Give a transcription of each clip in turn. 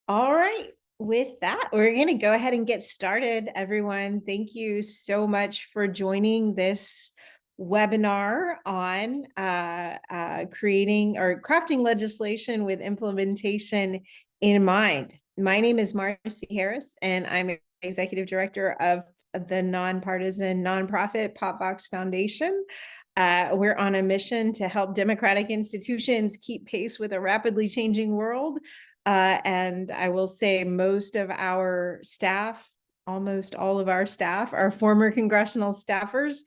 All right. With that, we're going to go ahead and get started, everyone. Thank you so much for joining this webinar on creating or crafting legislation with implementation in mind. My name is Marcy Harris, and I'm Executive Director of the nonpartisan nonprofit POPVOX Foundation. We're on a mission to help democratic institutions keep pace with a rapidly changing world. And I will say most of our staff, almost all of our staff, are former congressional staffers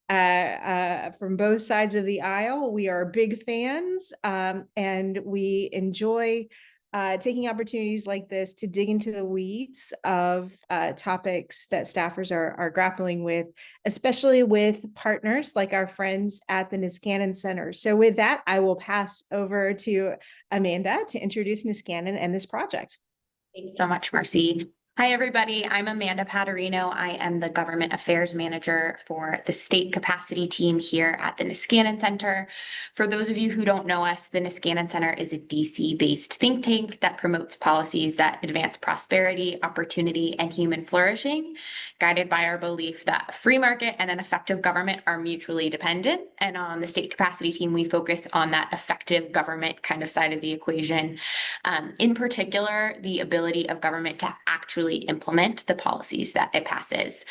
from both sides of the aisle. We are big fans, and we enjoy taking opportunities like this to dig into the weeds of topics that staffers are grappling with, especially with partners like our friends at the Niskanen Center. So with that, I will pass over to Amanda to introduce Niskanen and this project. Thanks so much, Marcy. Hi, everybody. I'm Amanda Paterino. I am the Government Affairs Manager for the State Capacity Team here at the Niskanen Center. For those of you who don't know us, the Niskanen Center is a DC-based think tank that promotes policies that advance prosperity, opportunity, and human flourishing, guided by our belief that a free market and an effective government are mutually dependent. And on the State Capacity Team, we focus on that effective government kind of side of the equation. In particular, the ability of government to actually implement the policies that it passes.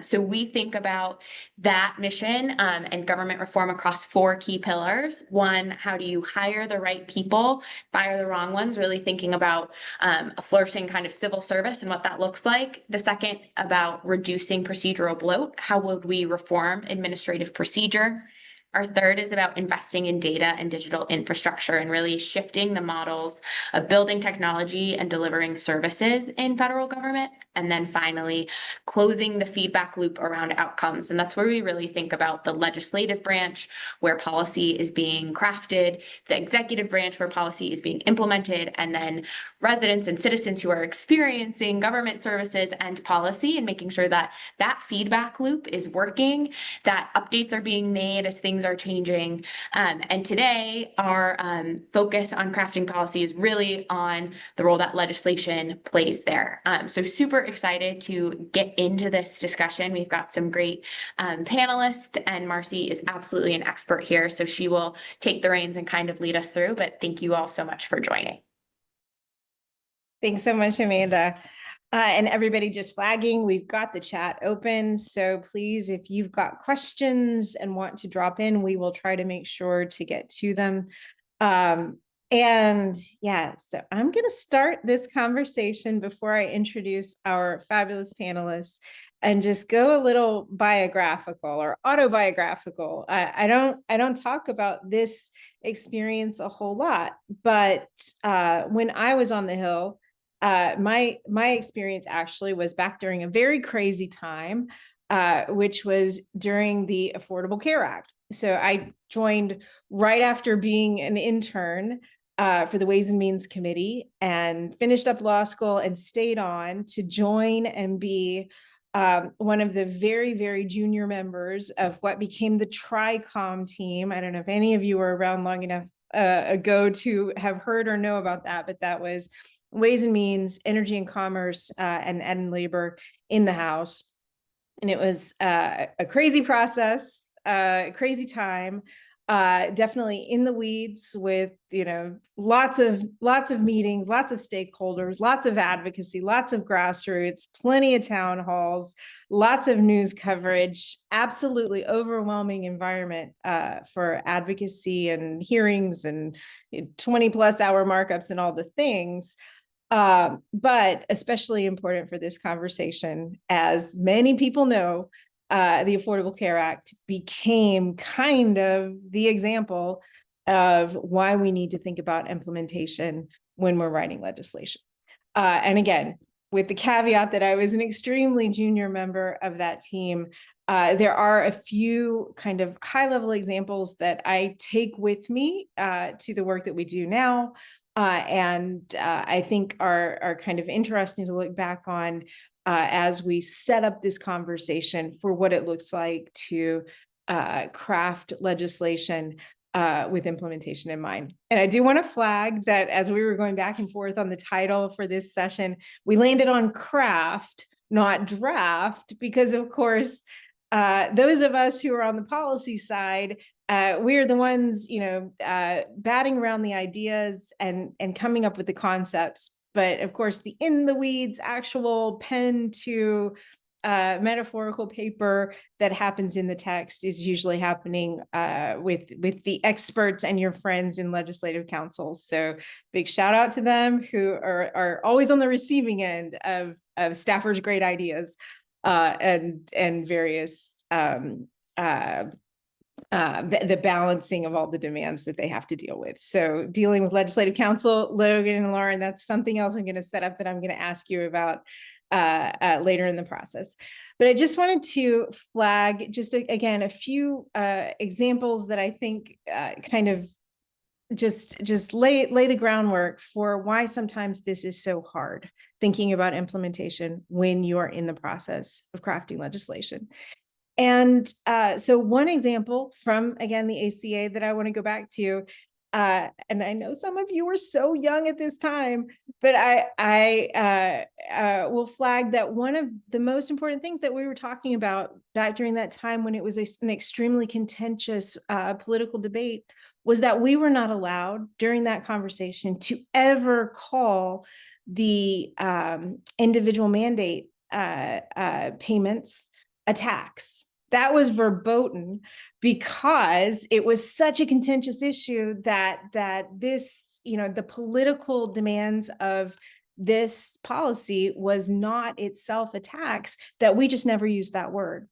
So we think about that mission and government reform across 4 key pillars. One, how do you hire the right people, fire the wrong ones, really thinking about a flourishing kind of civil service and what that looks like. The second, about reducing procedural bloat. How would we reform administrative procedure? Our third is about investing in data and digital infrastructure and really shifting the models of building technology and delivering services in federal government. And then finally, closing the feedback loop around outcomes. And that's where we really think about the legislative branch, where policy is being crafted, the executive branch, where policy is being implemented, and then residents and citizens who are experiencing government services and policy, and making sure that that feedback loop is working, that updates are being made as things are changing. And today, our focus on crafting policy is really on the role that legislation plays there. So super excited to get into this discussion. We've got some great panelists, and Marcy is absolutely an expert here, so she will take the reins and kind of lead us through. But thank you all so much for joining. Thanks so much, Amanda. And everybody just flagging, we've got the chat open. So please, if you've got questions and want to drop in, we will try to make sure to get to them. And yeah, so I'm going to start this conversation before I introduce our fabulous panelists and just go a little biographical or autobiographical. I don't talk about this experience a whole lot, but when I was on the Hill, my experience actually was back during a very crazy time, which was during the Affordable Care Act. So I joined right after being an intern for the Ways and Means Committee, and finished up law school and stayed on to join and be one of the very, very junior members of what became the TRICOM team. I don't know if any of you were around long enough ago to have heard or know about that, but that was Ways and Means, Energy and Commerce, and Ed and Labor in the House. And it was a crazy process, crazy time, definitely in the weeds with, lots of meetings, lots of stakeholders, lots of advocacy, lots of grassroots, plenty of town halls, lots of news coverage, absolutely overwhelming environment for advocacy and hearings and 20+ hour markups and all the things. But especially important for this conversation, as many people know, the Affordable Care Act became kind of the example of why we need to think about implementation when we're writing legislation. And again, with the caveat that I was an extremely junior member of that team, there are a few kind of high-level examples that I take with me to the work that we do now. And I think are kind of interesting to look back on as we set up this conversation for what it looks like to craft legislation with implementation in mind. And I do want to flag that as we were going back and forth on the title for this session, we landed on craft, not draft, because of course, those of us who are on the policy side, we're the ones, batting around the ideas and coming up with the concepts. But of course, the in the weeds, actual pen to metaphorical paper that happens in the text is usually happening with the experts and your friends in legislative councils. So big shout out to them who are always on the receiving end of staffers' great ideas and various the balancing of all the demands that they have to deal with. So dealing with legislative council, Logan and Lauren, that's something else I'm going to set up that I'm going to ask you about later in the process. But I just wanted to flag just again a few examples that I think kind of just lay the groundwork for why sometimes this is so hard thinking about implementation when you are in the process of crafting legislation. And so one example from, again, the ACA that I want to go back to, and I know some of you were so young at this time, but I will flag that one of the most important things that we were talking about back during that time when it was an extremely contentious political debate was that we were not allowed during that conversation to ever call the individual mandate payments a tax. That was verboten because it was such a contentious issue that this, the political demands of this policy was not itself a tax, that we just never used that word.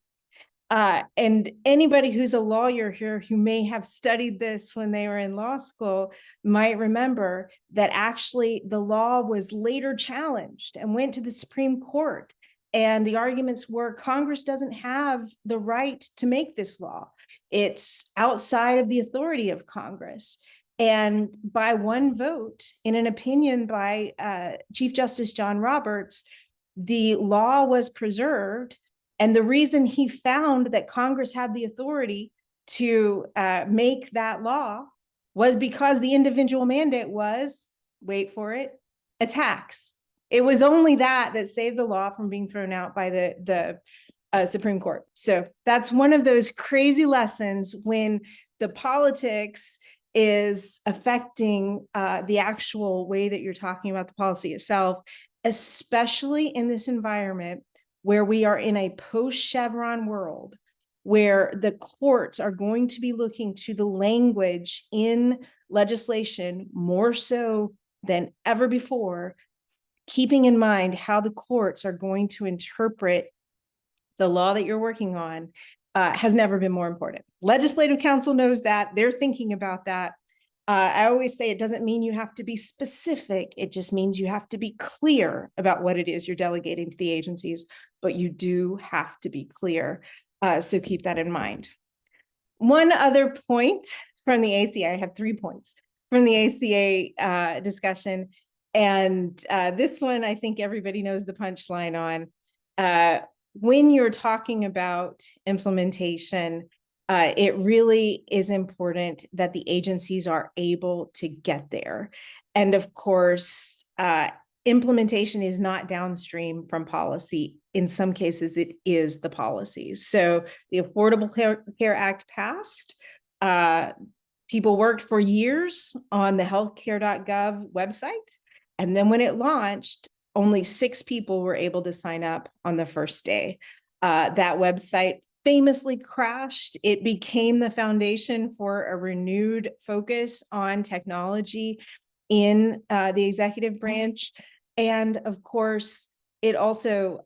And anybody who's a lawyer here who may have studied this when they were in law school might remember that actually the law was later challenged and went to the Supreme Court. And the arguments were Congress doesn't have the right to make this law. It's outside of the authority of Congress. And by one vote, in an opinion by Chief Justice John Roberts, the law was preserved. And the reason he found that Congress had the authority to make that law was because the individual mandate was, wait for it, a tax. It was only that saved the law from being thrown out by the Supreme Court. So that's one of those crazy lessons when the politics is affecting the actual way that you're talking about the policy itself, especially in this environment where we are in a post-Chevron world, where the courts are going to be looking to the language in legislation more so than ever before, keeping in mind how the courts are going to interpret the law that you're working on has never been more important. Legislative council knows that. They're thinking about that. I always say it doesn't mean you have to be specific. It just means you have to be clear about what it is you're delegating to the agencies, but you do have to be clear. So keep that in mind. One other point from the ACA, I have 3 points from the ACA discussion. And this one, I think everybody knows the punchline on. When you're talking about implementation, it really is important that the agencies are able to get there. And of course, implementation is not downstream from policy. In some cases, it is the policy. So the Affordable Care Act passed. People worked for years on the healthcare.gov website. And then when it launched, only 6 people were able to sign up on the first day. That website famously crashed. It became the foundation for a renewed focus on technology in the executive branch. And of course, it also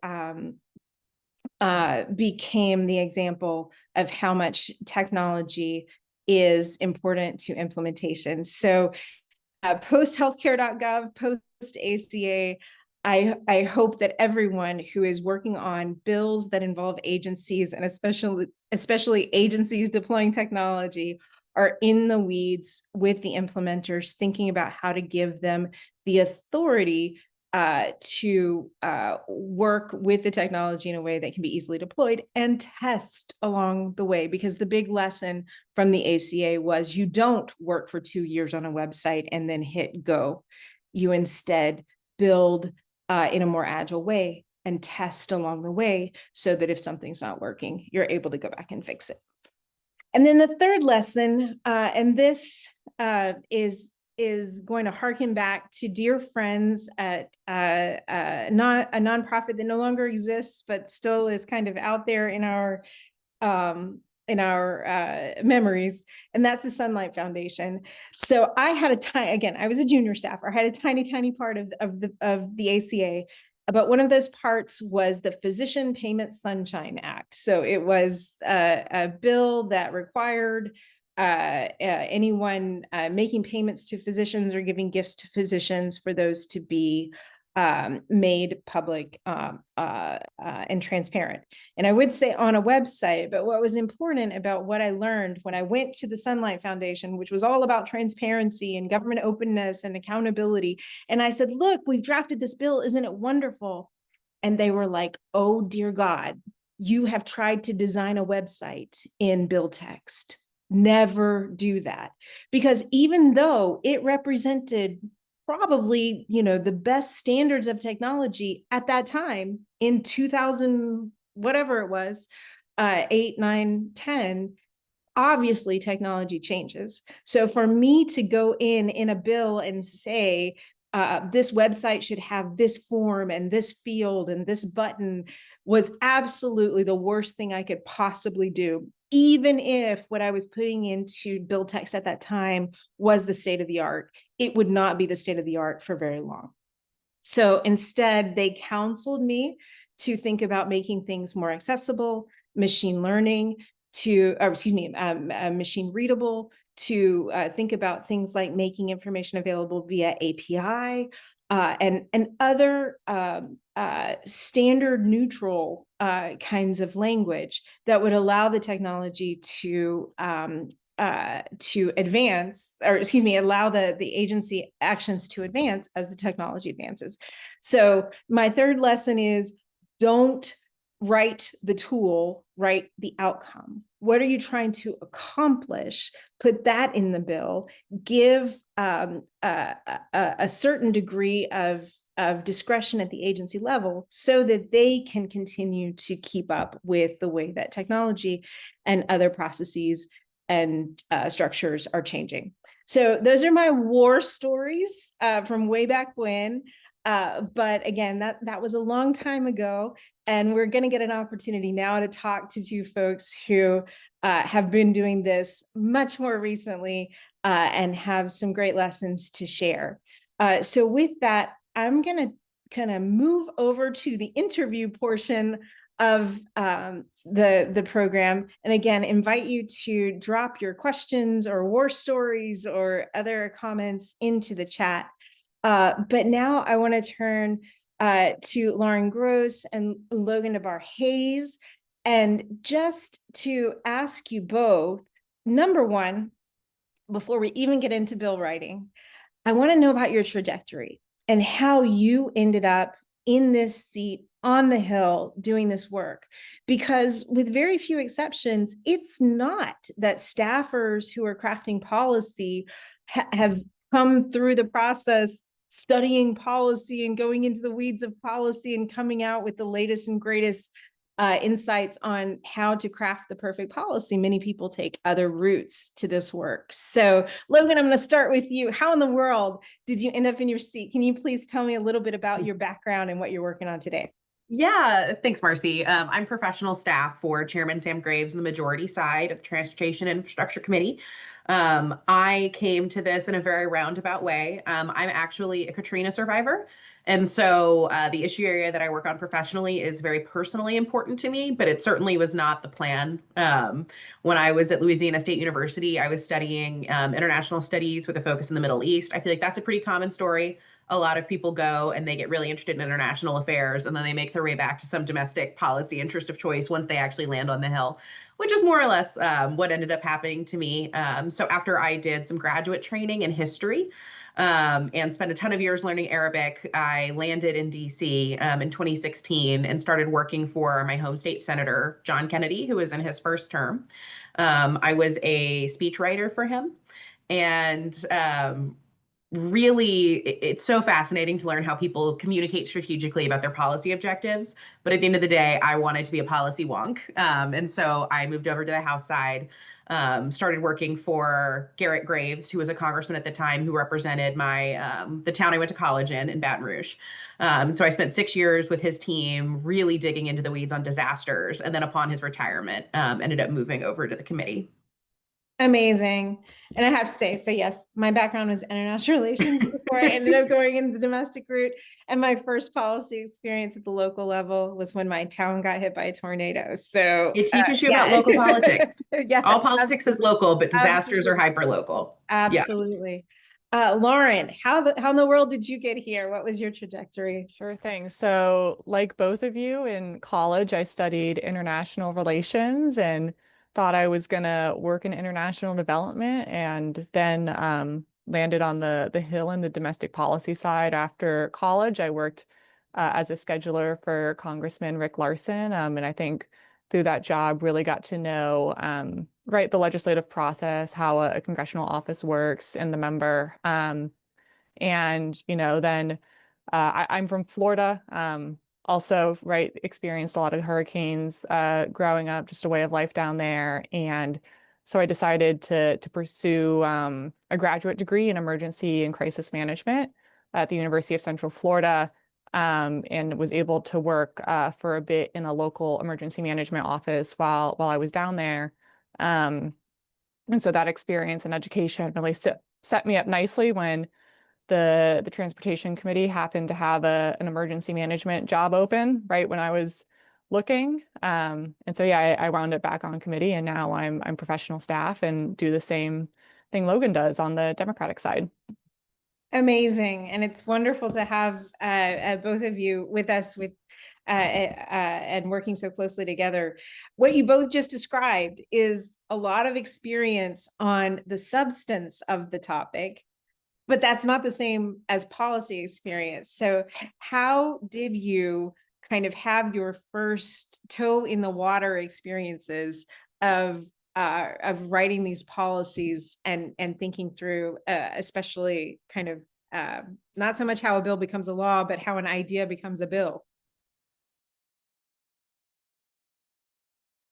became the example of how much technology is important to implementation. So post-healthcare.gov, post-ACA, I hope that everyone who is working on bills that involve agencies and especially agencies deploying technology are in the weeds with the implementers, thinking about how to give them the authority work with the technology in a way that can be easily deployed and test along the way. Because the big lesson from the ACA was you don't work for 2 years on a website and then hit go. You instead build in a more agile way and test along the way so that if something's not working, you're able to go back and fix it. And then the third lesson, and this is going to harken back to dear friends at not a nonprofit that no longer exists, but still is kind of out there in our memories, and that's the Sunlight Foundation. So I had I was a junior staffer. I had a tiny part of the ACA. But one of those parts was the Physician Payment Sunshine Act. So it was a bill that required anyone making payments to physicians or giving gifts to physicians for those to be made public and transparent. And I would say on a website, but what was important about what I learned when I went to the Sunlight Foundation, which was all about transparency and government openness and accountability. And I said, look, we've drafted this bill. Isn't it wonderful? And they were like, oh, dear God, you have tried to design a website in bill text. Never do that. Because even though it represented probably, the best standards of technology at that time in 2000, whatever it was, 8, 9, 10, obviously technology changes. So for me to go in a bill and say, this website should have this form and this field and this button was absolutely the worst thing I could possibly do. Even if what I was putting into bill text at that time was the state of the art, it would not be the state of the art for very long. So instead, they counseled me to think about making things more accessible, machine learning, machine readable, to think about things like making information available via API and other standard neutral kinds of language that would allow the technology to advance, allow the agency actions to advance as the technology advances. So my third lesson is don't write the tool, write the outcome. What are you trying to accomplish? Put that in the bill. Give a certain degree of discretion at the agency level so that they can continue to keep up with the way that technology and other processes and structures are changing. So those are my war stories from way back when. But again, that was a long time ago. And we're going to get an opportunity now to talk to two folks who have been doing this much more recently and have some great lessons to share. So with that, I'm going to kind of move over to the interview portion of the program. And again, invite you to drop your questions or war stories or other comments into the chat. But now I want to turn to Lauren Gross and Logan DeBar-Hayes, and just to ask you both, number one, before we even get into bill writing, I want to know about your trajectory and how you ended up in this seat on the Hill doing this work. Because with very few exceptions, it's not that staffers who are crafting policy have come through the process studying policy and going into the weeds of policy and coming out with the latest and greatest insights on how to craft the perfect policy. Many people take other routes to this work. So Logan, I'm going to start with you. How in the world did you end up in your seat? Can you please tell me a little bit about your background and what you're working on today? Yeah, thanks, Marcy. I'm professional staff for Chairman Sam Graves on the majority side of the Transportation and Infrastructure Committee. I came to this in a very roundabout way. I'm actually a Katrina survivor. And so the issue area that I work on professionally is very personally important to me, but it certainly was not the plan. When I was at Louisiana State University, I was studying international studies with a focus in the Middle East. I feel like that's a pretty common story. A lot of people go and they get really interested in international affairs, and then they make their way back to some domestic policy interest of choice once they actually land on the Hill, which is more or less what ended up happening to me. So after I did some graduate training in history, and spent a ton of years learning Arabic. I landed in DC in 2016 and started working for my home state senator, John Kennedy, who was in his first term. I was a speechwriter for him. And really, it's so fascinating to learn how people communicate strategically about their policy objectives. But at the end of the day, I wanted to be a policy wonk. And so I moved over to the House side, started working for Garrett Graves, who was a congressman at the time, who represented the town I went to college in Baton Rouge. So I spent 6 years with his team, really digging into the weeds on disasters. And then upon his retirement, ended up moving over to the committee. Amazing. And I have to say, so yes, my background was international relations before I ended up going into the domestic route. And my first policy experience at the local level was when my town got hit by a tornado. So it teaches you about local politics. Yeah, all politics is local, but disasters are hyper local. Absolutely. Yeah. Lauren, how in the world did you get here? What was your trajectory? Sure thing. So like both of you, in college, I studied international relations and thought I was going to work in international development, and then landed on the Hill in the domestic policy side. After college, I worked as a scheduler for Congressman Rick Larson. And I think through that job really got to know the legislative process, how a congressional office works, and the member. And, then I'm from Florida. Also, experienced a lot of hurricanes growing up, just a way of life down there. And so I decided to pursue a graduate degree in emergency and crisis management at the University of Central Florida, and was able to work for a bit in a local emergency management office while I was down there. And so that experience and education really set me up nicely when the Transportation Committee happened to have an emergency management job open right when I was looking. And so, yeah, I wound up back on committee, and now I'm professional staff and do the same thing Logan does on the Democratic side. Amazing. And it's wonderful to have both of you with us and working so closely together. What you both just described is a lot of experience on the substance of the topic, but that's not the same as policy experience. So how did you kind of have your first toe in the water experiences of writing these policies and thinking through, especially kind of not so much how a bill becomes a law, but how an idea becomes a bill?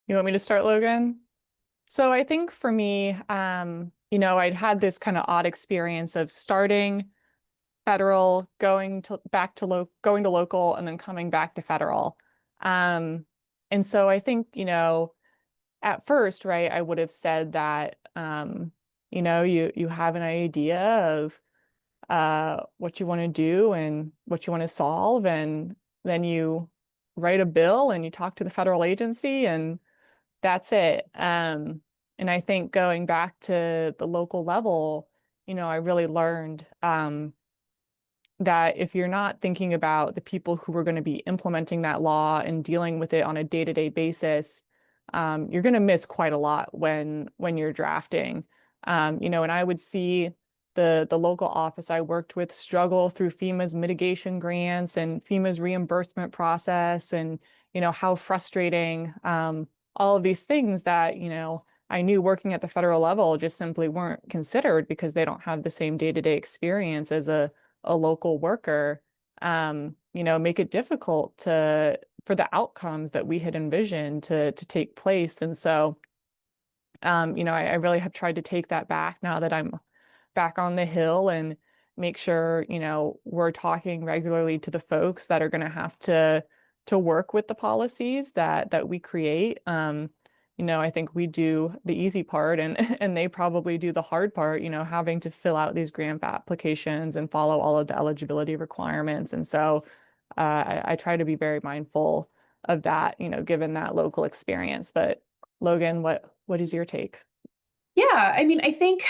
You want me to start, Logan? So I think for me, I'd had this kind of odd experience of starting federal, going to local, and then coming back to federal. And so I think, at first, I would have said that, you have an idea of what you want to do and what you want to solve, and then you write a bill and you talk to the federal agency, and that's it. And I think going back to the local level, I really learned that if you're not thinking about the people who are going to be implementing that law and dealing with it on a day-to-day basis, you're going to miss quite a lot when you're drafting. And I would see the local office I worked with struggle through FEMA's mitigation grants and FEMA's reimbursement process, and how frustrating all of these things that I knew working at the federal level just simply weren't considered because they don't have the same day-to-day experience as a local worker, make it difficult for the outcomes that we had envisioned to take place. And so, I really have tried to take that back now that I'm back on the Hill, and make sure, we're talking regularly to the folks that are going to have to work with the policies that we create. I think we do the easy part, and they probably do the hard part, having to fill out these grant applications and follow all of the eligibility requirements. And so I try to be very mindful of that, given that local experience. But Logan, what is your take? Yeah, I mean, I think,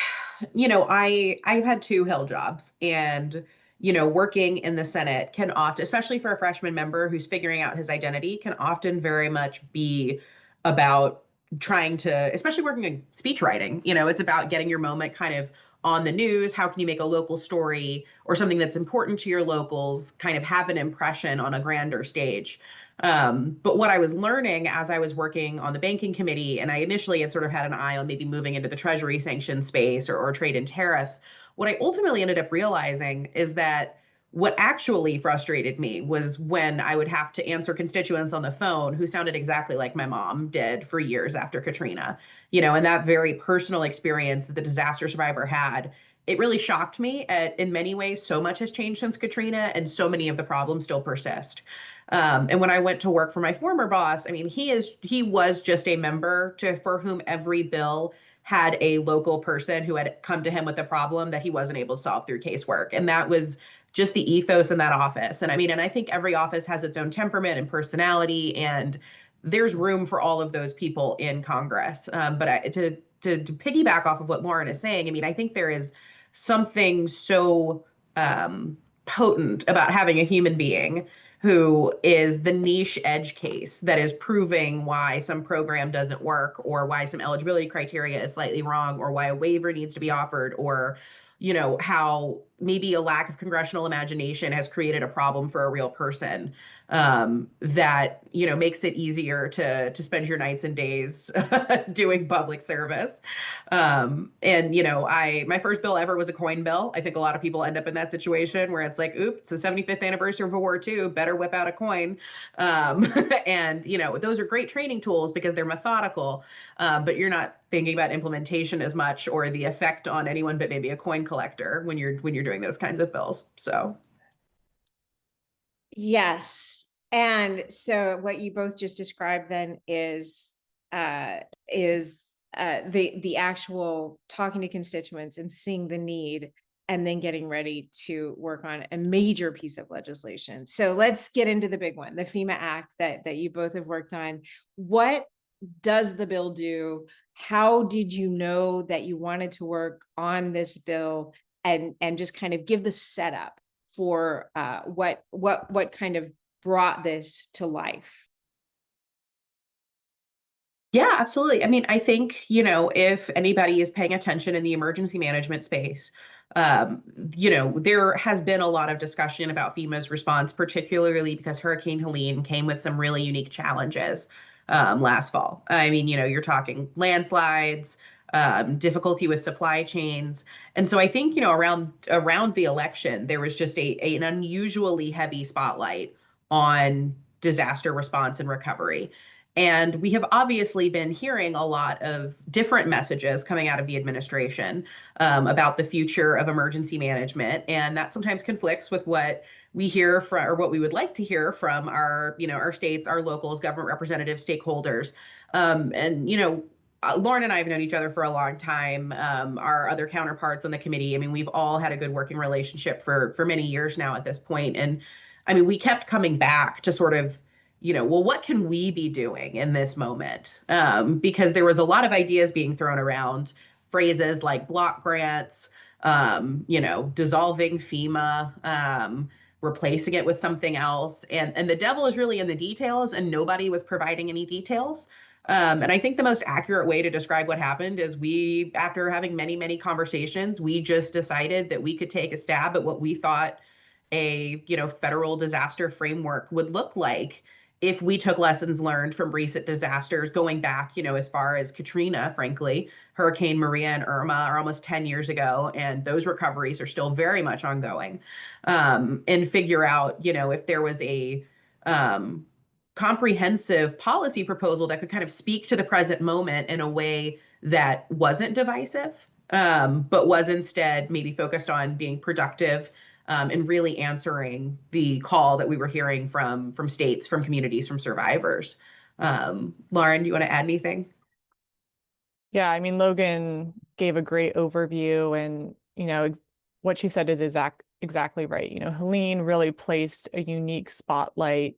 I've had 2 Hill jobs, and, working in the Senate can often, especially for a freshman member who's figuring out his identity, can often very much be about trying to, especially working in speech writing, it's about getting your moment kind of on the news? How can you make a local story or something that's important to your locals kind of have an impression on a grander stage? But what I was learning as I was working on the banking committee, and I initially had sort of had an eye on maybe moving into the Treasury sanction space or trade and tariffs, what I ultimately ended up realizing is that what actually frustrated me was when I would have to answer constituents on the phone who sounded exactly like my mom did for years after Katrina, and that very personal experience that the disaster survivor had. It really shocked me. In many ways, so much has changed since Katrina, and so many of the problems still persist. And when I went to work for my former boss, I mean, he was just a member for whom every bill had a local person who had come to him with a problem that he wasn't able to solve through casework. And that was just the ethos in that office. And I mean, and I think every office has its own temperament and personality, and there's room for all of those people in Congress. To piggyback off of what Lauren is saying, I mean, I think there is something so potent about having a human being who is the niche edge case that is proving why some program doesn't work, or why some eligibility criteria is slightly wrong, or why a waiver needs to be offered, or how maybe a lack of congressional imagination has created a problem for a real person, that makes it easier to spend your nights and days doing public service. My first bill ever was a coin bill. I think a lot of people end up in that situation where it's like, oops, it's the 75th anniversary of World War II, better whip out a coin. And those are great training tools because they're methodical, but you're not thinking about implementation as much, or the effect on anyone but maybe a coin collector when you're doing those kinds of bills. So Yes. And so what you both just described then is the actual talking to constituents and seeing the need, and then getting ready to work on a major piece of legislation. So let's get into the big one, the FEMA Act that you both have worked on. What does the bill do? How did you know that you wanted to work on this bill, and just kind of give the setup for what kind of brought this to life? yeah, absolutely. I mean, I think, if anybody is paying attention in the emergency management space, there has been a lot of discussion about FEMA's response, particularly because Hurricane Helene came with some really unique challenges last fall. I mean, you're talking landslides, difficulty with supply chains. And so I think, around the election, there was just an unusually heavy spotlight on disaster response and recovery. And we have obviously been hearing a lot of different messages coming out of the administration about the future of emergency management. And that sometimes conflicts with what we hear from, or what we would like to hear from our, our states, our locals, government representatives, stakeholders. Lauren and I have known each other for a long time. Our other counterparts on the committee, I mean, we've all had a good working relationship for many years now at this point. And I mean, we kept coming back to sort of, well, what can we be doing in this moment? Because there was a lot of ideas being thrown around, phrases like block grants, dissolving FEMA, replacing it with something else. And the devil is really in the details, and nobody was providing any details. And I think the most accurate way to describe what happened is after having many, many conversations, we just decided that we could take a stab at what we thought a, federal disaster framework would look like if we took lessons learned from recent disasters going back, as far as Katrina, frankly, Hurricane Maria and Irma are almost 10 years ago, and those recoveries are still very much ongoing. And figure out, if there was a comprehensive policy proposal that could kind of speak to the present moment in a way that wasn't divisive, but was instead maybe focused on being productive, and really answering the call that we were hearing from states, from communities, from survivors. Lauren, do you want to add anything? Yeah, I mean, Logan gave a great overview, and what she said is exactly right. Helene really placed a unique spotlight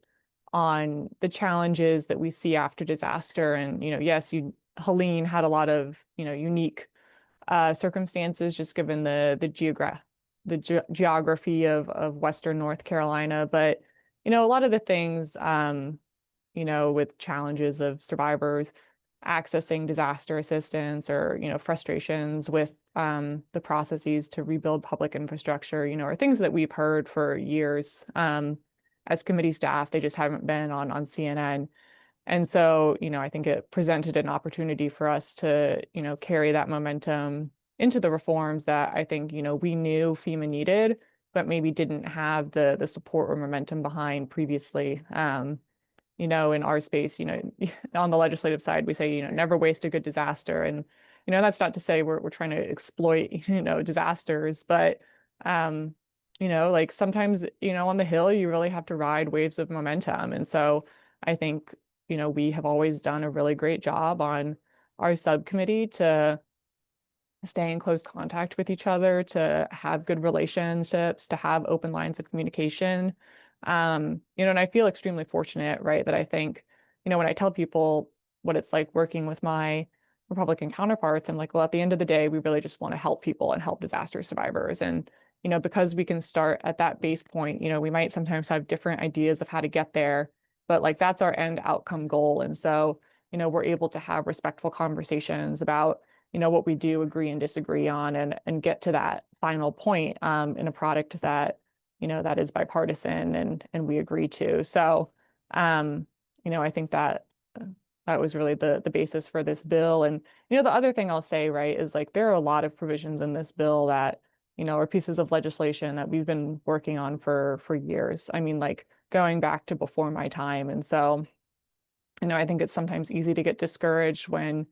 on the challenges that we see after disaster. And yes, Helene had a lot of unique circumstances, just given the geography of Western North Carolina. But a lot of the things with challenges of survivors, accessing disaster assistance or, frustrations with the processes to rebuild public infrastructure, are things that we've heard for years. As committee staff, they just haven't been on CNN. And so, I think it presented an opportunity for us to, carry that momentum into the reforms that I think, we knew FEMA needed, but maybe didn't have the support or momentum behind previously. In our space, on the legislative side, we say, never waste a good disaster. And, that's not to say we're trying to exploit, disasters, but, like sometimes, on the Hill, you really have to ride waves of momentum. And so I think, we have always done a really great job on our subcommittee to stay in close contact with each other, to have good relationships, to have open lines of communication. And I feel extremely fortunate, right, that I think, when I tell people what it's like working with my Republican counterparts, I'm like, well, at the end of the day, we really just want to help people and help disaster survivors. And, because we can start at that base point, we might sometimes have different ideas of how to get there, but like that's our end outcome goal. And so, we're able to have respectful conversations about, what we do agree and disagree on and get to that final point in a product that, that is bipartisan and we agree to. So, I think that that was really the basis for this bill. And, the other thing I'll say, right, is like there are a lot of provisions in this bill that, are pieces of legislation that we've been working on for years. I mean, like going back to before my time. And so, I think it's sometimes easy to get discouraged when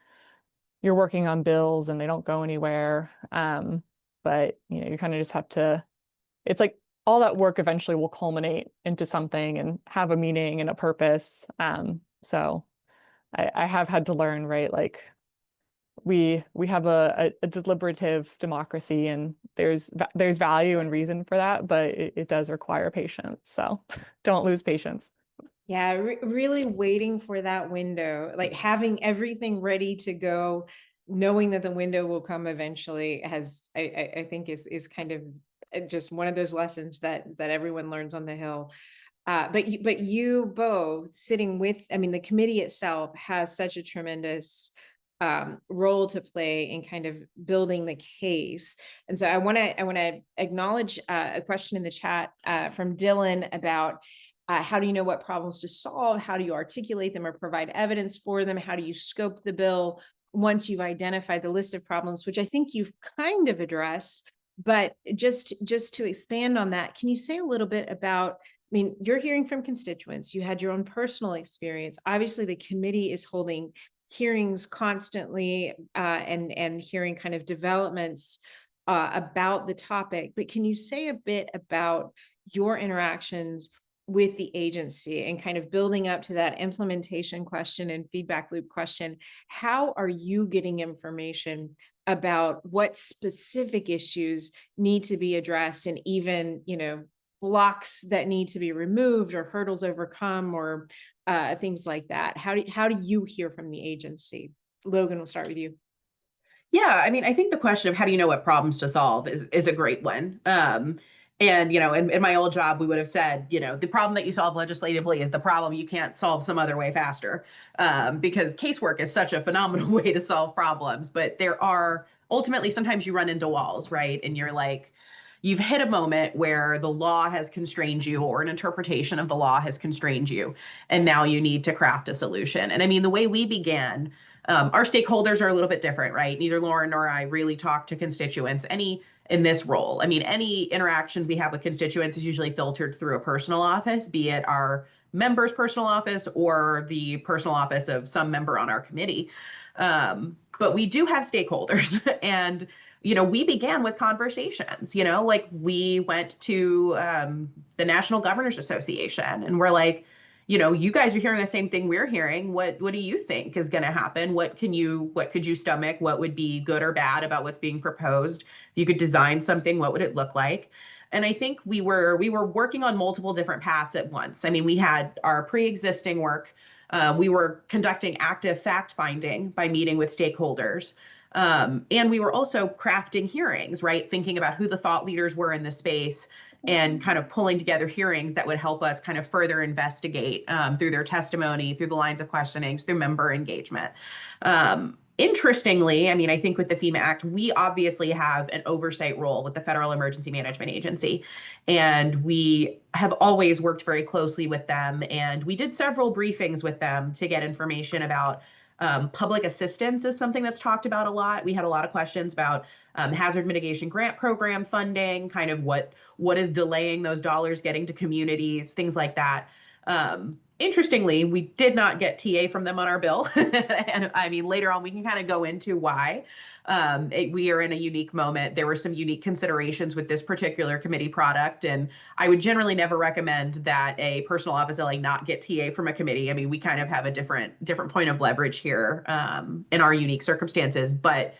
you're working on bills and they don't go anywhere. But, you kind of just have to, it's like all that work eventually will culminate into something and have a meaning and a purpose. So I have had to learn, right? Like we have a deliberative democracy and there's value and reason for that, but it does require patience. So don't lose patience. Yeah, really waiting for that window, like having everything ready to go, knowing that the window will come eventually I think is kind of just one of those lessons that everyone learns on the Hill. But you both sitting with, I mean, the committee itself has such a tremendous role to play in kind of building the case. And so I want to acknowledge a question in the chat from Dylan about how do you know what problems to solve? How do you articulate them or provide evidence for them? How do you scope the bill once you've identified the list of problems, which I think you've kind of addressed, but just to expand on that, can you say a little bit about, I mean, you're hearing from constituents, you had your own personal experience. Obviously, the committee is holding hearings constantly and hearing kind of developments about the topic, but can you say a bit about your interactions with the agency and kind of building up to that implementation question and feedback loop question? How are you getting information about what specific issues need to be addressed and even, blocks that need to be removed or hurdles overcome or things like that? How do you hear from the agency? Logan, we'll start with you. Yeah, I mean, I think the question of how do you know what problems to solve is a great one. And, in my old job, we would have said, the problem that you solve legislatively is the problem you can't solve some other way faster, because casework is such a phenomenal way to solve problems. But there are ultimately, sometimes you run into walls, right? And you're like, you've hit a moment where the law has constrained you or an interpretation of the law has constrained you. And now you need to craft a solution. And I mean, the way we began, our stakeholders are a little bit different, right? Neither Lauren nor I really talk to constituents in this role. I mean, any interaction we have with constituents is usually filtered through a personal office, be it our member's personal office or the personal office of some member on our committee. But we do have stakeholders and, we began with conversations, like we went to the National Governors Association and we're like, you guys are hearing the same thing we're hearing. What do you think is going to happen? What could you stomach? What would be good or bad about what's being proposed? If you could design something, what would it look like? And I think we were working on multiple different paths at once. I mean, we had our pre-existing work. We were conducting active fact finding by meeting with stakeholders. And we were also crafting hearings, right? Thinking about who the thought leaders were in the space and kind of pulling together hearings that would help us kind of further investigate through their testimony, through the lines of questioning, through member engagement. Interestingly, I mean, I think with the FEMA Act, we obviously have an oversight role with the Federal Emergency Management Agency, and we have always worked very closely with them. And we did several briefings with them to get information about public assistance is something that's talked about a lot. We had a lot of questions about hazard mitigation grant program funding, kind of what is delaying those dollars getting to communities, things like that. Interestingly, we did not get TA from them on our bill. And I mean, later on, we can kind of go into why. We are in a unique moment. There were some unique considerations with this particular committee product. And I would generally never recommend that a personal office LA not get TA from a committee. I mean, we kind of have a different point of leverage here in our unique circumstances. But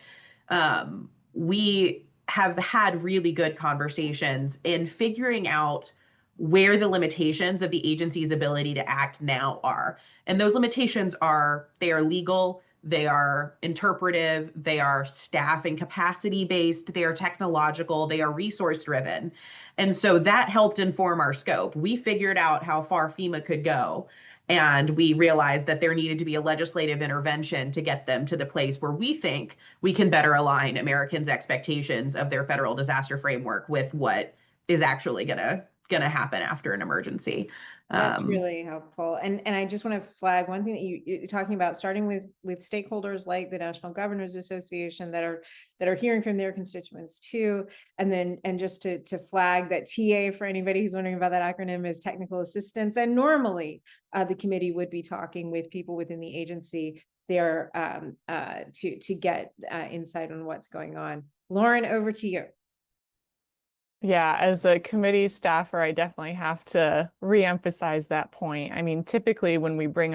we have had really good conversations in figuring out where the limitations of the agency's ability to act now are. And those limitations are, they are legal, they are interpretive, they are staff and capacity based, they are technological, they are resource driven. And so that helped inform our scope. We figured out how far FEMA could go, and we realized that there needed to be a legislative intervention to get them to the place where we think we can better align Americans' expectations of their federal disaster framework with what is actually going to happen after an emergency. That's really helpful. And I just want to flag one thing that you're talking about, starting with stakeholders like the National Governors Association that are hearing from their constituents too. And just to flag that TA, for anybody who's wondering about that acronym, is technical assistance. And normally the committee would be talking with people within the agency there to get insight on what's going on. Lauren, over to you. Yeah, as a committee staffer, I definitely have to reemphasize that point. I mean, typically when we bring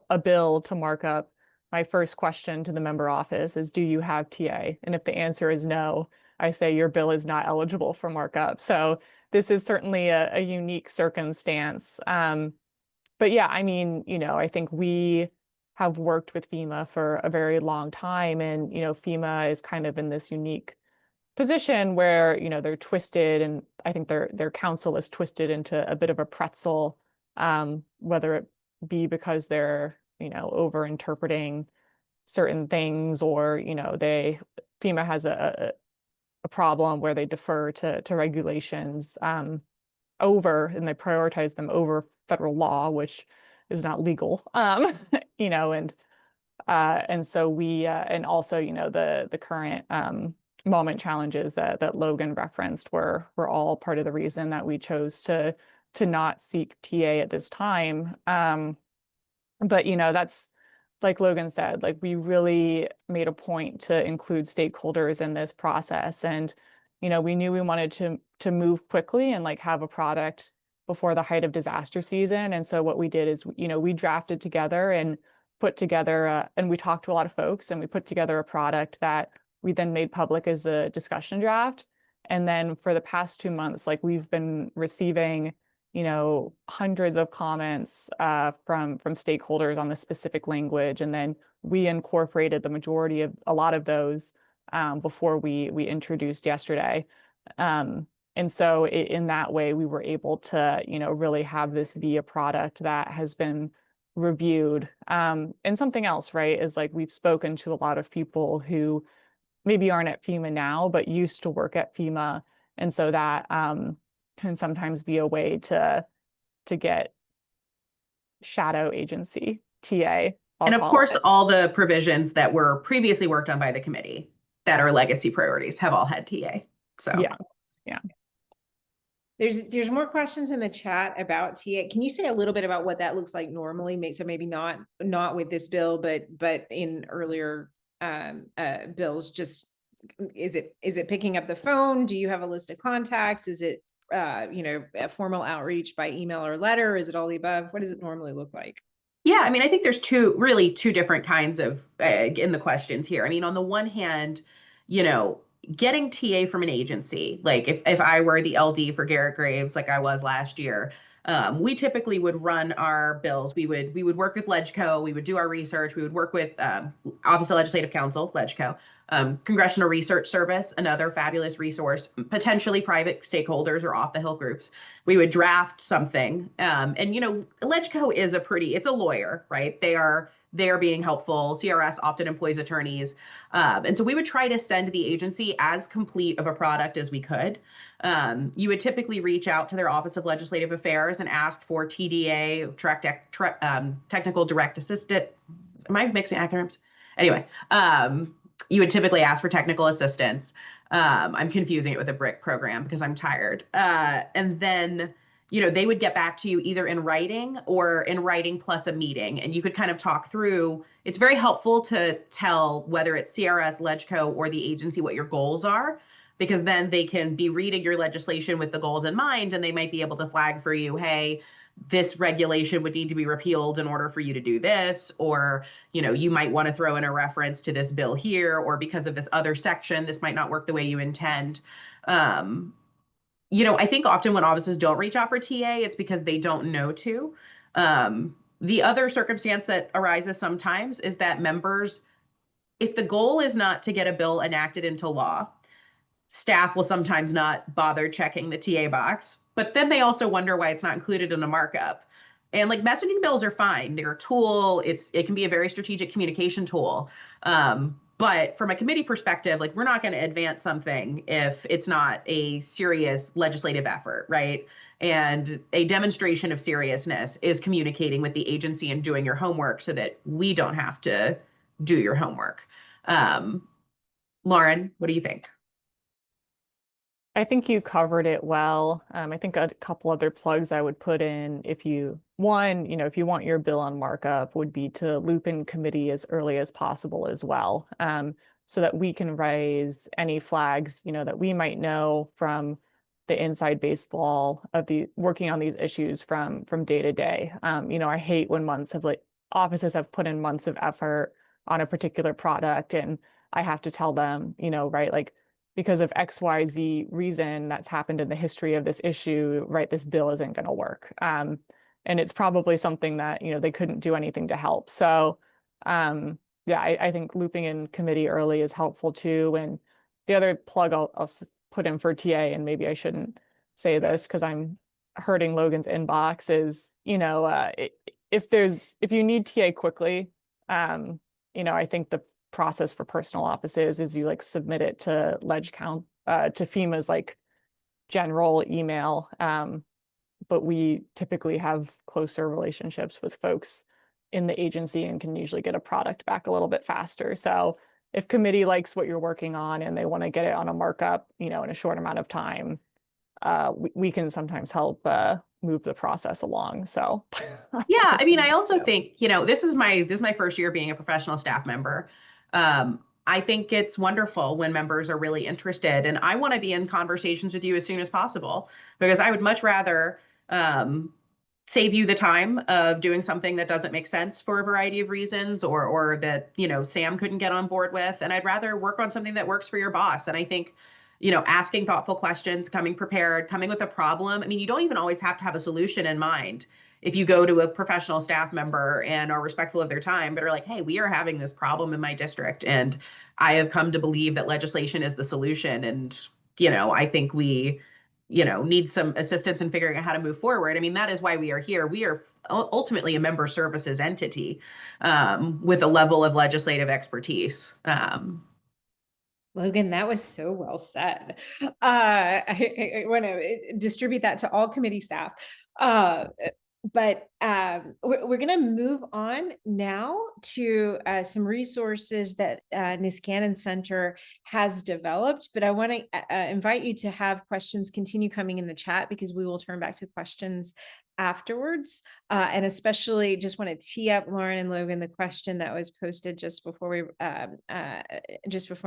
a bill to markup, my first question to the member office is, do you have TA? And if the answer is no, I say your bill is not eligible for markup. So this is certainly a unique circumstance. But yeah, I mean, I think we have worked with FEMA for a very long time, and, FEMA is kind of in this unique position where they're twisted, and I think their counsel is twisted into a bit of a pretzel, whether it be because they're over interpreting certain things, or FEMA has a problem where they defer to regulations and they prioritize them over federal law, which is not legal. And so we and also the current moment challenges that Logan referenced were all part of the reason that we chose to not seek TA at this time. But that's, like Logan said, like we really made a point to include stakeholders in this process, and we knew we wanted to move quickly and like have a product before the height of disaster season. And so what we did is we drafted together and put together and we talked to a lot of folks, and we put together a product that we then made public as a discussion draft. And then for the past 2 months, like we've been receiving, hundreds of comments from stakeholders on the specific language. And then we incorporated the majority of a lot of those before we introduced yesterday. And so in that way, we were able to, really have this be a product that has been reviewed. And something else, right, is like we've spoken to a lot of people who maybe aren't at FEMA now, but used to work at FEMA. And so that can sometimes be a way to get shadow agency TA. And of course, all the provisions that were previously worked on by the committee that are legacy priorities have all had TA. So yeah. There's more questions in the chat about TA. Can you say a little bit about what that looks like normally? So maybe not with this bill, but in earlier bills. Just is it picking up the phone? Do you have a list of contacts? Is it a formal outreach by email or letter? Is it all the above? What does it normally look like? Yeah, I mean, I think there's two different kinds of in the questions here. I mean, on the one hand, getting TA from an agency, like if I were the LD for Garrett Graves, like I was last year, We typically would run our bills. We would work with LegCo. We would do our research. We would work with Office of Legislative Counsel, LegCo, Congressional Research Service, another fabulous resource, potentially private stakeholders or off the hill groups. We would draft something. And, LegCo is it's a lawyer, right? They are being helpful. CRS often employs attorneys. And so we would try to send the agency as complete of a product as we could. You would typically reach out to their Office of Legislative Affairs and ask for TDA, Technical Direct Assistant. Am I mixing acronyms? Anyway, you would typically ask for technical assistance. I'm confusing it with a BRIC program because I'm tired. And then, they would get back to you either in writing or in writing plus a meeting. And you could kind of talk through. It's very helpful to tell whether it's CRS, LegCo, or the agency what your goals are, because then they can be reading your legislation with the goals in mind, and they might be able to flag for you, hey, this regulation would need to be repealed in order for you to do this, or, you might want to throw in a reference to this bill here, or because of this other section, this might not work the way you intend. I think often when offices don't reach out for TA, it's because they don't know to. The other circumstance that arises sometimes is that members, if the goal is not to get a bill enacted into law, staff will sometimes not bother checking the TA box, but then they also wonder why it's not included in a markup. And like messaging bills are fine. They're a tool. It can be a very strategic communication tool. But from a committee perspective, like we're not going to advance something if it's not a serious legislative effort, right? And a demonstration of seriousness is communicating with the agency and doing your homework so that we don't have to do your homework. Lauren, what do you think? I think you covered it well. I think a couple other plugs I would put in if you want your bill on markup would be to loop in committee as early as possible as well, so that we can raise any flags, that we might know from the inside baseball of the working on these issues from day to day. I hate when offices have put in months of effort on a particular product and I have to tell them, right, like, because of XYZ reason that's happened in the history of this issue, right, this bill isn't going to work. And it's probably something that, they couldn't do anything to help. So, I think looping in committee early is helpful too. And the other plug I'll put in for TA, and maybe I shouldn't say this because I'm hurting Logan's inbox, is, if you need TA quickly, I think the process for personal offices is you submit it to to FEMA's general email. But we typically have closer relationships with folks in the agency and can usually get a product back a little bit faster. So if committee likes what you're working on and they want to get it on a markup, in a short amount of time, we can sometimes help move the process along. So yeah, I also think, this is my first year being a professional staff member. I think it's wonderful when members are really interested, and I want to be in conversations with you as soon as possible, because I would much rather save you the time of doing something that doesn't make sense for a variety of reasons, or that, Sam couldn't get on board with. And I'd rather work on something that works for your boss. And I think, asking thoughtful questions, coming prepared, coming with a problem. You don't even always have to have a solution in mind. If you go to a professional staff member and are respectful of their time, but are like, hey, we are having this problem in my district, and I have come to believe that legislation is the solution. And, I think we, need some assistance in figuring out how to move forward. That is why we are here. We are ultimately a member services entity with a level of legislative expertise. Logan, that was so well said. I want to distribute that to all committee staff. But we're going to move on now to some resources that Niskanen Center has developed. But I want to invite you to have questions continue coming in the chat, because we will turn back to questions afterwards. And especially just want to tee up, Lauren and Logan, the question that was posted just before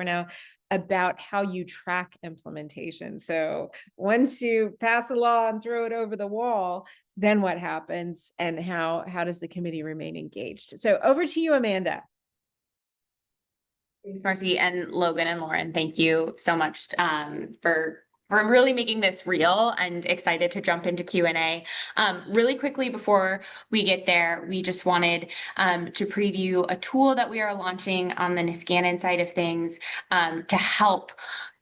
now about how you track implementation. So once you pass a law and throw it over the wall, then what happens, and how does the committee remain engaged? So over to you, Amanda. Thanks, Marcy, and Logan and Lauren. Thank you so much for I'm really making this real and excited to jump into Q&A. Really quickly before we get there, we just wanted to preview a tool that we are launching on the Niskanen side of things to help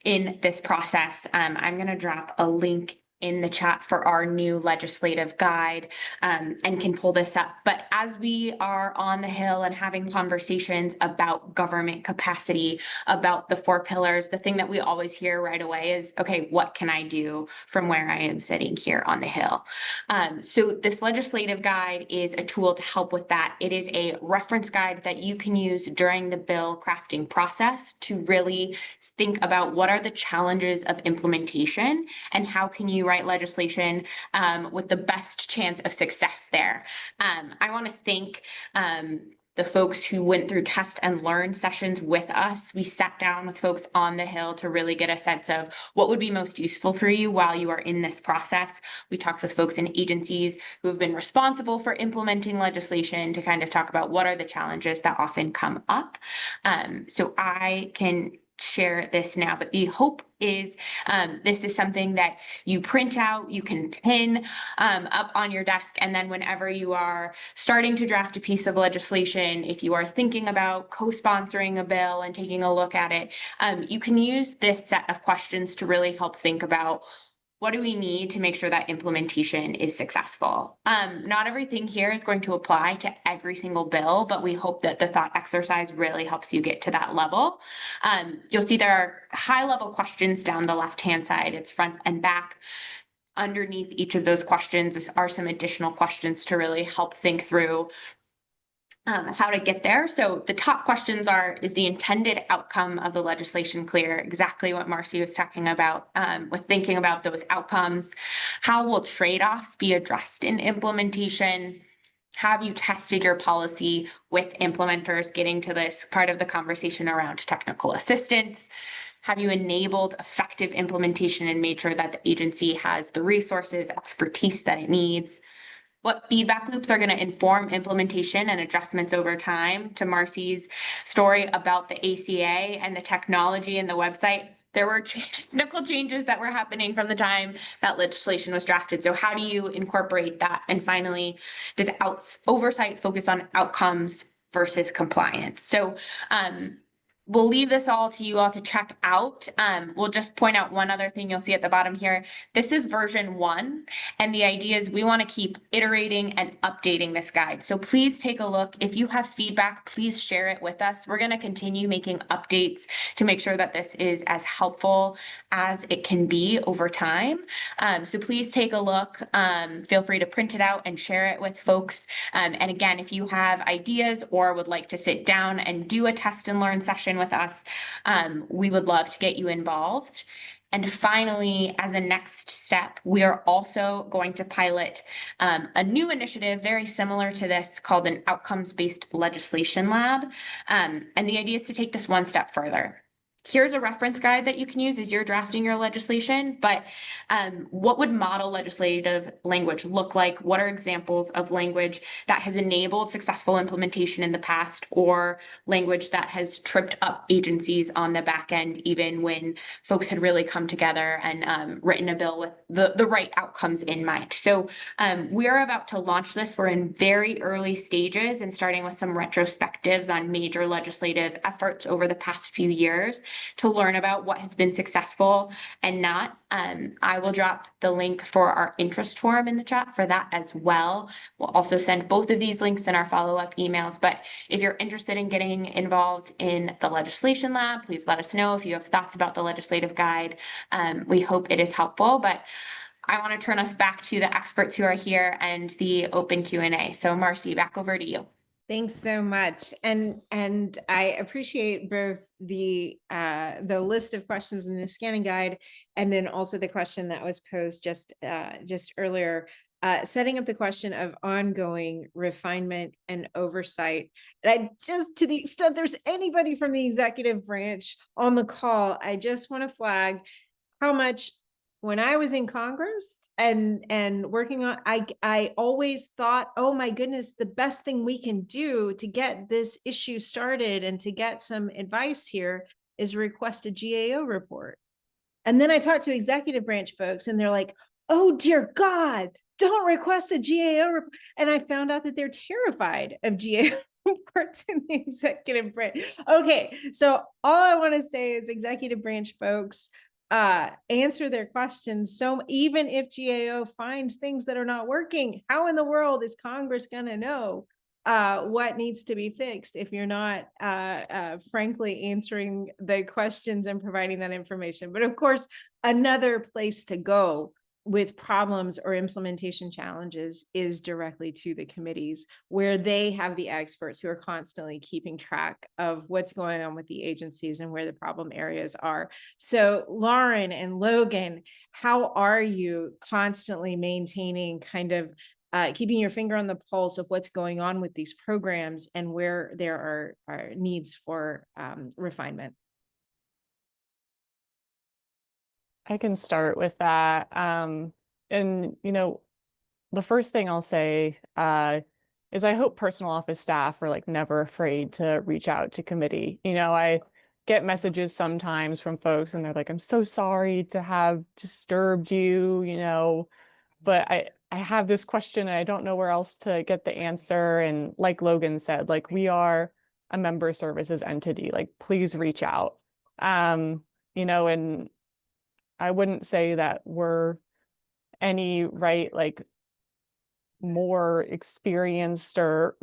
in this process. I'm going to drop a link in the chat for our new legislative guide and can pull this up. But as we are on the Hill and having conversations about government capacity, about the 4 pillars, the thing that we always hear right away is, okay, what can I do from where I am sitting here on the Hill? So this legislative guide is a tool to help with that. It is a reference guide that you can use during the bill crafting process to really think about what are the challenges of implementation and how can you write legislation with the best chance of success there. I want to thank the folks who went through test and learn sessions with us. We sat down with folks on the Hill to really get a sense of what would be most useful for you while you are in this process. We talked with folks in agencies who have been responsible for implementing legislation to kind of talk about what are the challenges that often come up. So I can share this now, but the hope is this is something that you print out, you can pin up on your desk, and then whenever you are starting to draft a piece of legislation, if you are thinking about co-sponsoring a bill and taking a look at it, you can use this set of questions to really help think about what do we need to make sure that implementation is successful? Not everything here is going to apply to every single bill, but we hope that the thought exercise really helps you get to that level. You'll see there are high-level questions down the left-hand side. It's front and back. Underneath each of those questions are some additional questions to really help think through how to get there. So the top questions are, is the intended outcome of the legislation clear? Exactly what Marcy was talking about with thinking about those outcomes. How will trade-offs be addressed in implementation? Have you tested your policy with implementers? Getting to this part of the conversation around technical assistance. Have you enabled effective implementation and made sure that the agency has the resources, expertise that it needs? What feedback loops are going to inform implementation and adjustments over time? To Marcy's story about the ACA and the technology and the website, there were technical changes that were happening from the time that legislation was drafted. So how do you incorporate that? And finally, does oversight focus on outcomes versus compliance? So we'll leave this all to you all to check out. We'll just point out one other thing you'll see at the bottom here. This is version 1, and the idea is we want to keep iterating and updating this guide. So please take a look. If you have feedback, please share it with us. We're going to continue making updates to make sure that this is as helpful as it can be over time. So please take a look. Feel free to print it out and share it with folks. And again, if you have ideas or would like to sit down and do a test and learn session with us, we would love to get you involved. And finally, as a next step, we are also going to pilot a new initiative very similar to this called an outcomes-based legislation lab. And the idea is to take this one step further. Here's a reference guide that you can use as you're drafting your legislation, but what would model legislative language look like? What are examples of language that has enabled successful implementation in the past, or language that has tripped up agencies on the back end, even when folks had really come together and written a bill with the right outcomes in mind? So we're about to launch this. We're in very early stages and starting with some retrospectives on major legislative efforts over the past few years to learn about what has been successful and not. I will drop the link for our interest forum in the chat for that as well. We'll also send both of these links in our follow-up emails. But if you're interested in getting involved in the legislation lab, please let us know if you have thoughts about the legislative guide. We hope it is helpful, but I want to turn us back to the experts who are here and the open Q&A. So Marcy, back over to you. Thanks so much. And I appreciate both the list of questions in the Niskanen guide, and then also the question that was posed just earlier, setting up the question of ongoing refinement and oversight. And I just, to the extent there's anybody from the executive branch on the call, I just want to flag how much, when I was in Congress and working on, I always thought, oh my goodness, the best thing we can do to get this issue started and to get some advice here is request a GAO report. And then I talked to executive branch folks and they're like, oh, dear God, don't request a GAO report. And I found out that they're terrified of GAO reports in the executive branch. Okay, so all I want to say is executive branch folks, answer their questions. So even if GAO finds things that are not working, how in the world is Congress going to know what needs to be fixed if you're not frankly answering the questions and providing that information? But of course, another place to go with problems or implementation challenges is directly to the committees, where they have the experts who are constantly keeping track of what's going on with the agencies and where the problem areas are. So Lauren and Logan, how are you constantly maintaining kind of keeping your finger on the pulse of what's going on with these programs and where there are needs for refinement? I can start with that. And, you know, the first thing I'll say is I hope personal office staff are like never afraid to reach out to committee. You know, I get messages sometimes from folks and they're like, I'm so sorry to have disturbed you, you know, but I have this question and I don't know where else to get the answer. And like Logan said, like we are a member services entity, like please reach out. You know, and I wouldn't say that we're any like more experienced or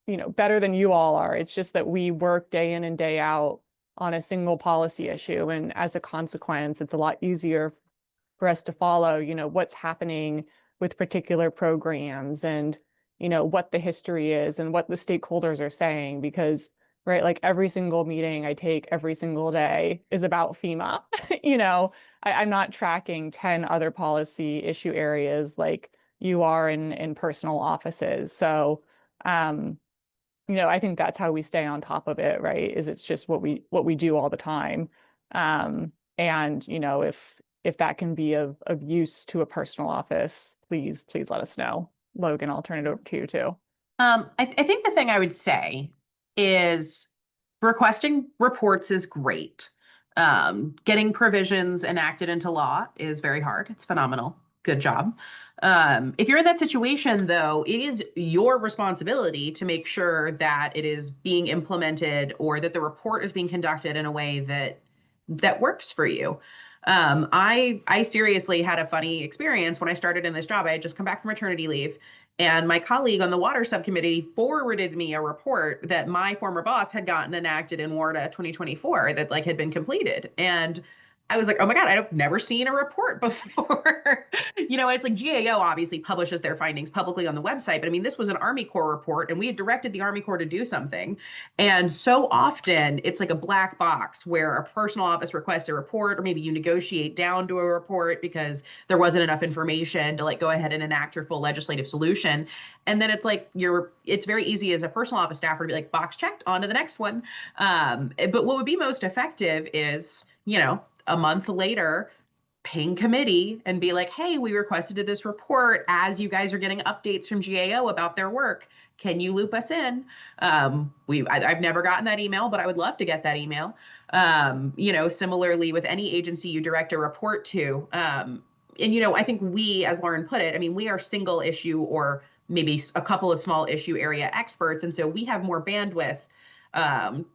you know better than you all are. It's just that we work day in and day out on a single policy issue, and as a consequence it's a lot easier for us to follow, you know, what's happening with particular programs and, you know, what the history is and what the stakeholders are saying, because right, like every single meeting I take every single day is about FEMA. You know, I'm not tracking 10 other policy issue areas like you are in personal offices. So, you know, I think that's how we stay on top of it, right? Is it's just what we do all the time. And, you know, if that can be of use to a personal office, please let us know. Logan, I'll turn it over to you too. I think the thing I would say is requesting reports is great. Getting provisions enacted into law is very hard. It's phenomenal. Good job. If you're in that situation, though, it is your responsibility to make sure that it is being implemented or that the report is being conducted in a way that works for you. I seriously had a funny experience when I started in this job. I had just come back from maternity leave, and my colleague on the water subcommittee forwarded me a report that my former boss had gotten enacted in WARDA 2024 that like had been completed. And I was like, oh my God, I've never seen a report before. You know, it's like GAO obviously publishes their findings publicly on the website, but I mean, this was an Army Corps report and we had directed the Army Corps to do something. And so often it's like a black box where a personal office requests a report, or maybe you negotiate down to a report because there wasn't enough information to like go ahead and enact your full legislative solution. And then it's like it's very easy as a personal office staffer to be like, box checked, on to the next one. But what would be most effective is, you know, a month later, ping committee and be like, hey, we requested this report as you guys are getting updates from GAO about their work. Can you loop us in? I've never gotten that email, but I would love to get that email. You know, similarly with any agency you direct a report to. And, you know, I think we, as Lauren put it, I mean, we are single issue or maybe a couple of small issue area experts. And so we have more bandwidth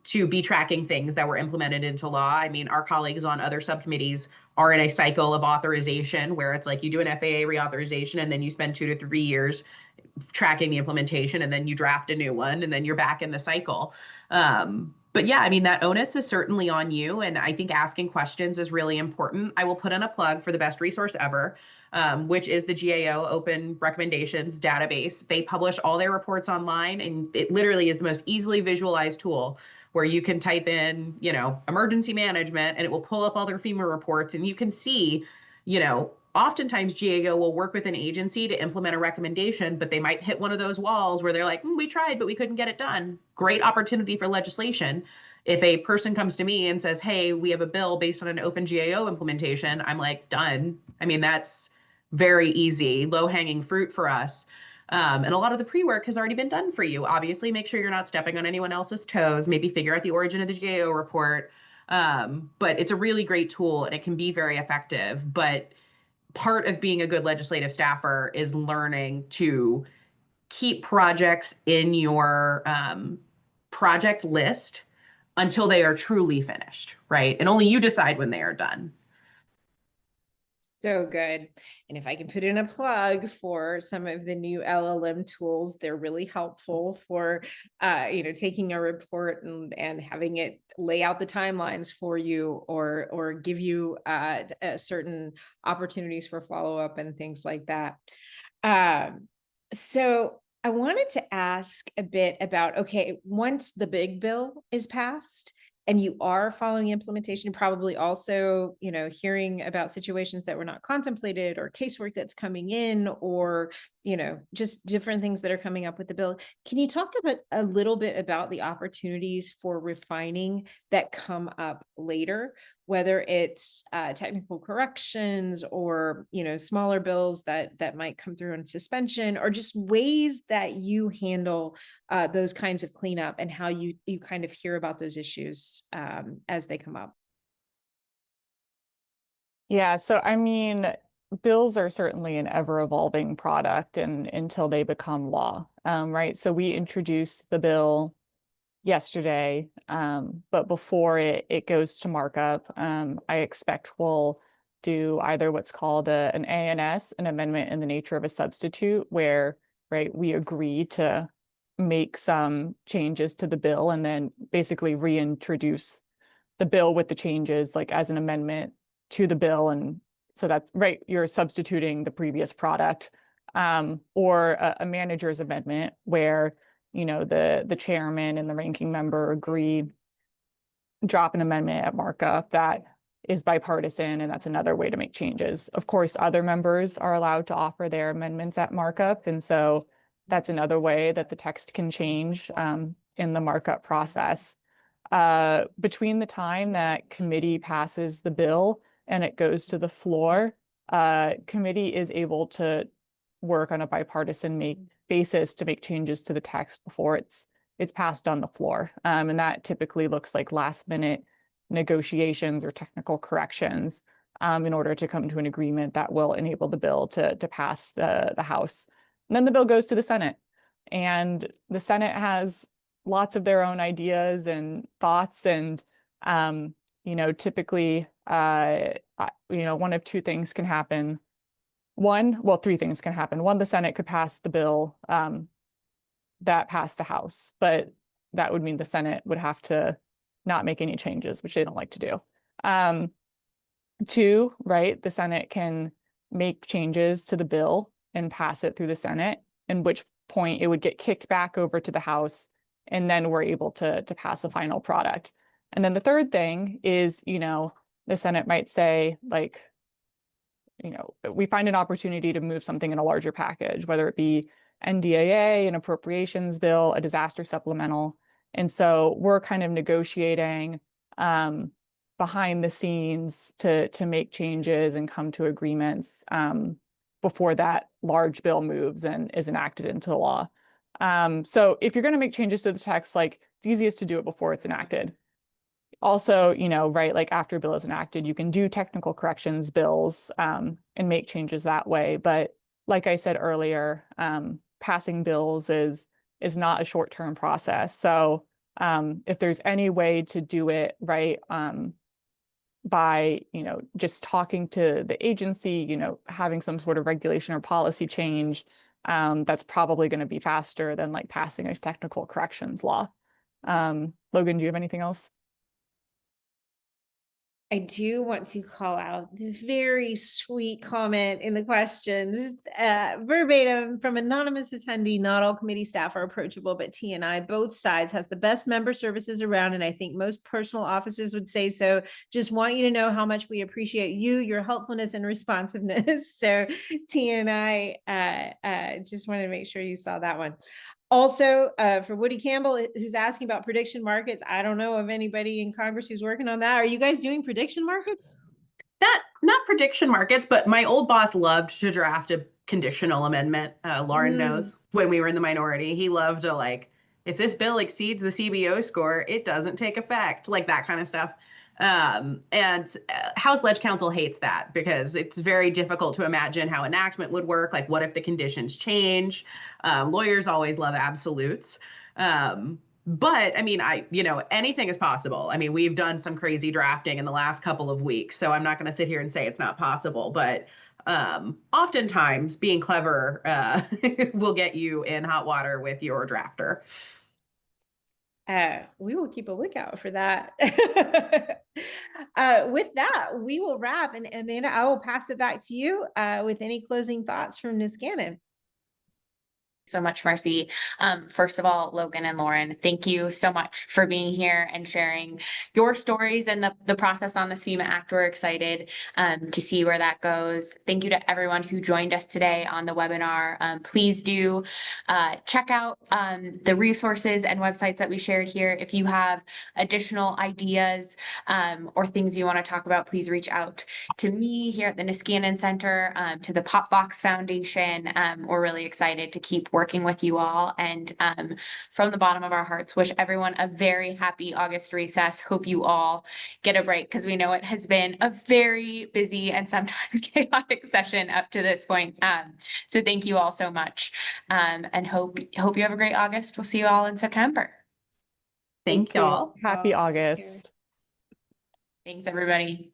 to be tracking things that were implemented into law. I mean, our colleagues on other subcommittees are in a cycle of authorization where it's like you do an FAA reauthorization and then you spend 2 to 3 years tracking the implementation and then you draft a new one and then you're back in the cycle. But yeah, I mean, that onus is certainly on you. And I think asking questions is really important. I will put in a plug for the best resource ever, which is the GAO Open Recommendations database. They publish all their reports online, and it literally is the most easily visualized tool where you can type in, you know, emergency management, and it will pull up all their FEMA reports, and you can see, you know, oftentimes GAO will work with an agency to implement a recommendation, but they might hit one of those walls where they're like, we tried, but we couldn't get it done. Great opportunity for legislation. If a person comes to me and says, hey, we have a bill based on an open GAO implementation, I'm like, done. I mean, that's very easy, low-hanging fruit for us. And a lot of the pre-work has already been done for you. Obviously, make sure you're not stepping on anyone else's toes. Maybe figure out the origin of the GAO report. But it's a really great tool and it can be very effective. But part of being a good legislative staffer is learning to keep projects in your project list until they are truly finished, right? And only you decide when they are done. So good. And if I can put in a plug for some of the new LLM tools, they're really helpful for, taking a report and having it lay out the timelines for you, or give you certain opportunities for follow-up and things like that. So I wanted to ask a bit about, okay, once the big bill is passed, and you are following implementation, probably also, hearing about situations that were not contemplated, or casework that's coming in, or, just different things that are coming up with the bill. Can you talk about a little bit about the opportunities for refining that come up later, whether it's technical corrections, or, smaller bills that might come through on suspension, or just ways that you handle those kinds of cleanup, and how you kind of hear about those issues as they come up? Yeah, so I mean, bills are certainly an ever-evolving product and until they become law, right? So we introduced the bill yesterday, but before it goes to markup, I expect we'll do either what's called an ANS, an amendment in the nature of a substitute, where, right, we agree to make some changes to the bill and then basically reintroduce the bill with the changes, like as an amendment to the bill. And so that's right, you're substituting the previous product, or a manager's amendment where, the chairman and the ranking member agree, drop an amendment at markup that is bipartisan, and that's another way to make changes. Of course, other members are allowed to offer their amendments at markup, and so that's another way that the text can change in the markup process. Between the time that committee passes the bill and it goes to the floor, committee is able to work on a bipartisan basis to make changes to the text before it's passed on the floor. And that typically looks like last minute negotiations or technical corrections in order to come to an agreement that will enable the bill to pass the House. And then the bill goes to the Senate. And the Senate has lots of their own ideas and thoughts. And, typically, one of two things can happen. Three things can happen. One, the Senate could pass the bill that passed the House, but that would mean the Senate would have to not make any changes, which they don't like to do. Two, right, the Senate can make changes to the bill and pass it through the Senate, in which point it would get kicked back over to the House, and then we're able to pass a final product. And then the third thing is, the Senate might say, like, we find an opportunity to move something in a larger package, whether it be NDAA, an appropriations bill, a disaster supplemental. And so we're kind of negotiating behind the scenes to make changes and come to agreements before that large bill moves and is enacted into law. So if you're going to make changes to the text, like, it's easiest to do it before it's enacted. Also, right, like after a bill is enacted, you can do technical corrections bills and make changes that way. But like I said earlier, passing bills is not a short-term process. So if there's any way to do it right, by, just talking to the agency, having some sort of regulation or policy change, that's probably going to be faster than like passing a technical corrections law. Logan, do you have anything else? I do want to call out the very sweet comment in the questions, verbatim from anonymous attendee. Not all committee staff are approachable, but T&I, both sides, has the best member services around, and I think most personal offices would say so. Just want you to know how much we appreciate you, your helpfulness and responsiveness. So T&I, just wanted to make sure you saw that one. Also, for Woody Campbell, who's asking about prediction markets, I don't know of anybody in Congress who's working on that. Are you guys doing prediction markets? Not prediction markets, but my old boss loved to draft a conditional amendment. Lauren knows, when we were in the minority, he loved to, like, if this bill exceeds the CBO score, it doesn't take effect, like that kind of stuff. And House Ledge Council hates that because it's very difficult to imagine how enactment would work. Like, what if the conditions change? Lawyers always love absolutes. But I mean, anything is possible. I mean, we've done some crazy drafting in the last couple of weeks, so I'm not going to sit here and say it's not possible, but oftentimes being clever will get you in hot water with your drafter. We will keep a lookout for that. With that, we will wrap. And Amanda, I will pass it back to you with any closing thoughts from Niskanen. So much, Marcy. First of all, Logan and Lauren, thank you so much for being here and sharing your stories and the process on this FEMA Act. We're excited to see where that goes. Thank you to everyone who joined us today on the webinar. Please do check out the resources and websites that we shared here. If you have additional ideas or things you want to talk about, please reach out to me here at the Niskanen Center, to the POPVOX Foundation. We're really excited to keep working with you all, and from the bottom of our hearts, wish everyone a very happy August recess. Hope you all get a break, because we know it has been a very busy and sometimes chaotic session up to this point. So thank you all so much, and hope you have a great August. We'll see you all in September. Thank y'all. Happy August. Thanks, everybody.